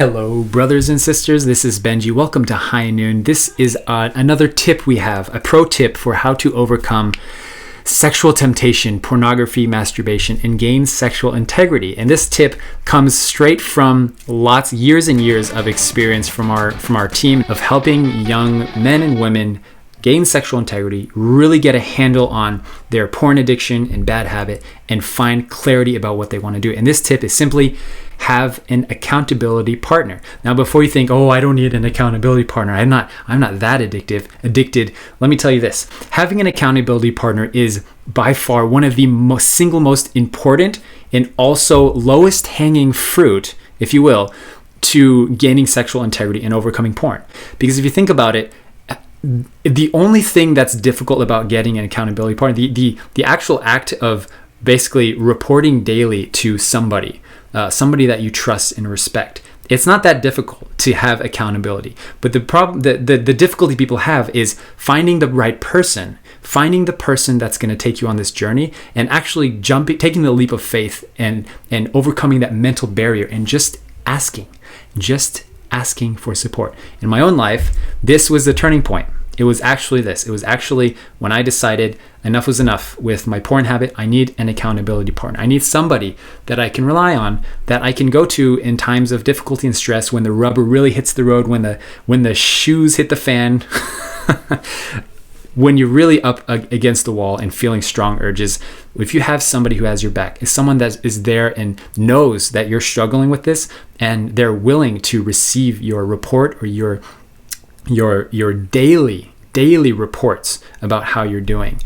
Hello, brothers and sisters. This is Benjy. Welcome to High Noon. This is another tip we have, a pro tip for how to overcome sexual temptation, pornography, masturbation, and gain sexual integrity. And this tip comes straight from years and years of experience from our team of helping young men and women gain sexual integrity, really get a handle on their porn addiction and bad habit, and find clarity about what they want to do. And this tip is simply have an accountability partner. Now, before you think, oh, I don't need an accountability partner, I'm not that addicted. Let me tell you this. Having an accountability partner is by far one of the most important and also lowest hanging fruit, if you will, to gaining sexual integrity and overcoming porn. Because if you think about it, the only thing that's difficult about getting an accountability partner, the actual act of basically reporting daily to somebody that you trust and respect, it's not that difficult to have accountability. But the problem, the difficulty people have is finding the right person, finding the person that's going to take you on this journey, and actually taking the leap of faith and overcoming that mental barrier and just asking for support. In my own life, this was the turning point. It was actually this. It was actually when I decided enough was enough with my porn habit. I need an accountability partner. I need somebody that I can rely on, that I can go to in times of difficulty and stress, when the rubber really hits the road, when the shoes hit the fan, when you're really up against the wall and feeling strong urges. If you have somebody who has your back, is someone that is there and knows that you're struggling with this, and they're willing to receive your report or your daily reports about how you're doing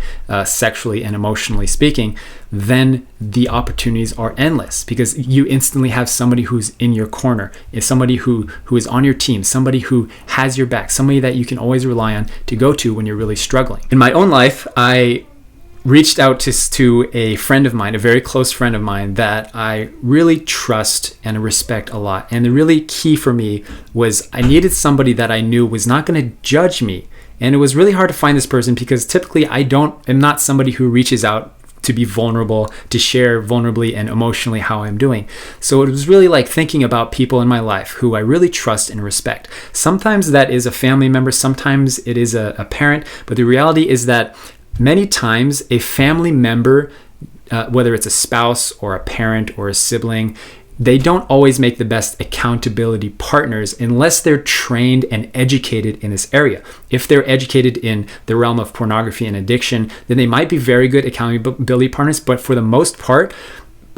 sexually and emotionally speaking, then the opportunities are endless, because you instantly have somebody who's in your corner, is somebody who is on your team, somebody who has your back, somebody that you can always rely on to go to when you're really struggling. In my own life, I reached out to a friend of mine, a very close friend of mine that I really trust and respect a lot. And the really key for me was I needed somebody that I knew was not going to judge me. And it was really hard to find this person, because typically am not somebody who reaches out to be vulnerable, to share vulnerably and emotionally how I'm doing. So it was really like thinking about people in my life who I really trust and respect. Sometimes that is a family member, sometimes it is a parent, but the reality is that many times a family member, whether it's a spouse or a parent or a sibling, they don't always make the best accountability partners unless they're trained and educated in this area. If they're educated in the realm of pornography and addiction, then they might be very good accountability partners. But for the most part,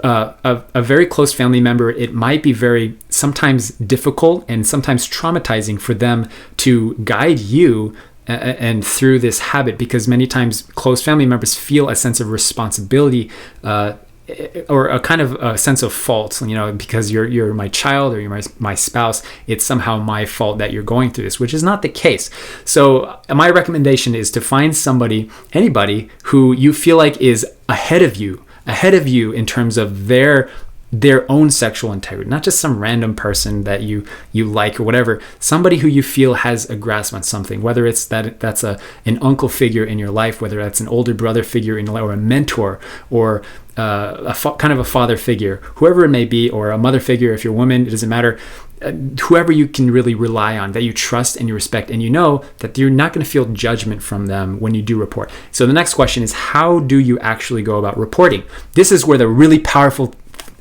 a very close family member, it might be very sometimes difficult and sometimes traumatizing for them to guide you and through this habit, because many times close family members feel a sense of responsibility or a kind of a sense of fault, because you're my child or you're my spouse. It's somehow my fault that you're going through this, which is not the case. So my recommendation is to find anybody who you feel like is ahead of you in terms of their own sexual integrity, not just some random person that you like or whatever. Somebody who you feel has a grasp on something, whether it's that's an uncle figure in your life, whether that's an older brother figure in your life, or a mentor, or kind of a father figure, whoever it may be, or a mother figure if you're a woman, it doesn't matter. Whoever you can really rely on, that you trust and you respect, and you know that you're not going to feel judgment from them when you do report. So the next question is, how do you actually go about reporting? This is where the really powerful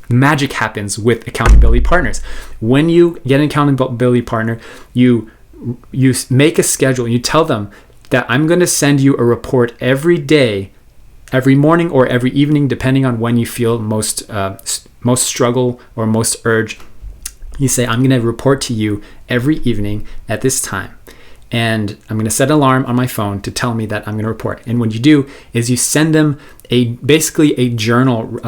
magic happens with accountability partners. When you get an accountability partner, you make a schedule and you tell them that I'm going to send you a report every day, every morning or every evening, depending on when you feel most struggle or most urge. You say, I'm going to report to you every evening at this time. And I'm going to set an alarm on my phone to tell me that I'm going to report. And what you do is you send them basically a journal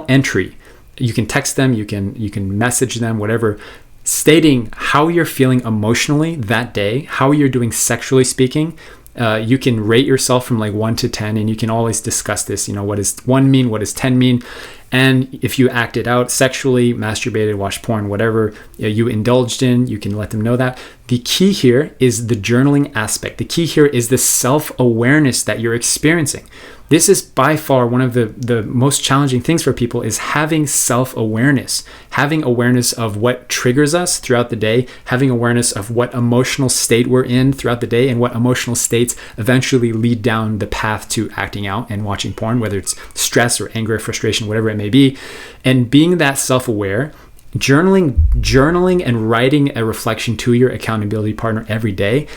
entry. You can text them, you can message them, whatever, stating how you're feeling emotionally that day, how you're doing sexually speaking. You can rate yourself from like 1 to 10, and you can always discuss this. What does 1 mean? What does 10 mean? And if you acted out sexually, masturbated, watched porn, whatever you indulged in, you can let them know that. The key here is the journaling aspect. The key here is the self-awareness that you're experiencing. This is by far one of the most challenging things for people, is having self-awareness, having awareness of what triggers us throughout the day, having awareness of what emotional state we're in throughout the day, and what emotional states eventually lead down the path to acting out and watching porn, whether it's stress or anger or frustration, whatever it may be. And being that self-aware, journaling and writing a reflection to your accountability partner every day,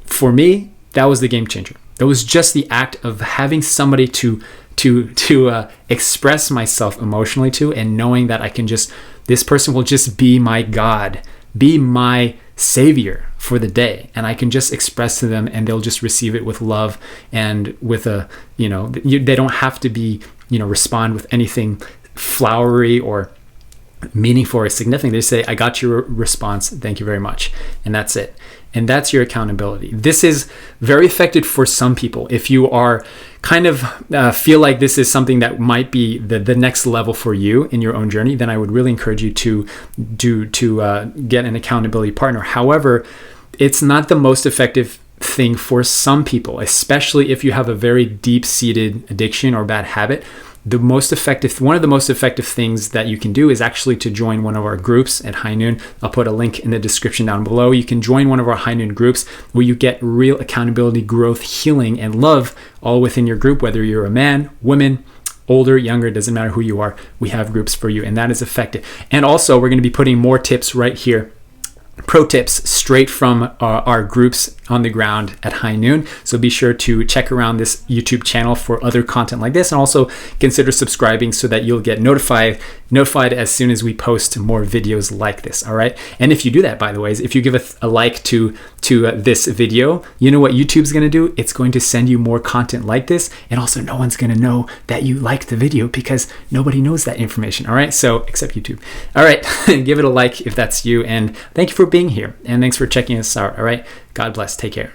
for me, that was the game changer. It was just the act of having somebody to express myself emotionally to, and knowing that this person will just be my God, be my savior for the day, and I can just express to them, and they'll just receive it with love and with they don't have to be, respond with anything flowery or meaningful or significant. They say, I got your response, thank you very much, and that's it. And that's your accountability. This is very effective for some people. If you are kind of feel like this is something that might be the next level for you in your own journey, then I would really encourage you to get an accountability partner. However, it's not the most effective thing for some people, especially if you have a very deep-seated addiction or bad habit. One of the most effective things that you can do is actually to join one of our groups at High Noon. I'll put a link in the description down below. You can join one of our High Noon groups where you get real accountability, growth, healing, and love all within your group, whether you're a man, woman, older, younger, it doesn't matter who you are. We have groups for you, and that is effective. And also, we're going to be putting more tips right here, pro tips straight from our groups on the ground at High Noon. So be sure to check around this YouTube channel for other content like this, and also consider subscribing so that you'll get notified as soon as we post more videos like this. All right. And if you do that, by the way, if you give a like to this video, you know what YouTube's going to do? It's going to send you more content like this. And also, no one's going to know that you liked the video because nobody knows that information. All right. So except YouTube. All right. Give it a like if that's you. And thank you for being here. And thanks for checking us out. All right. God bless. Take care.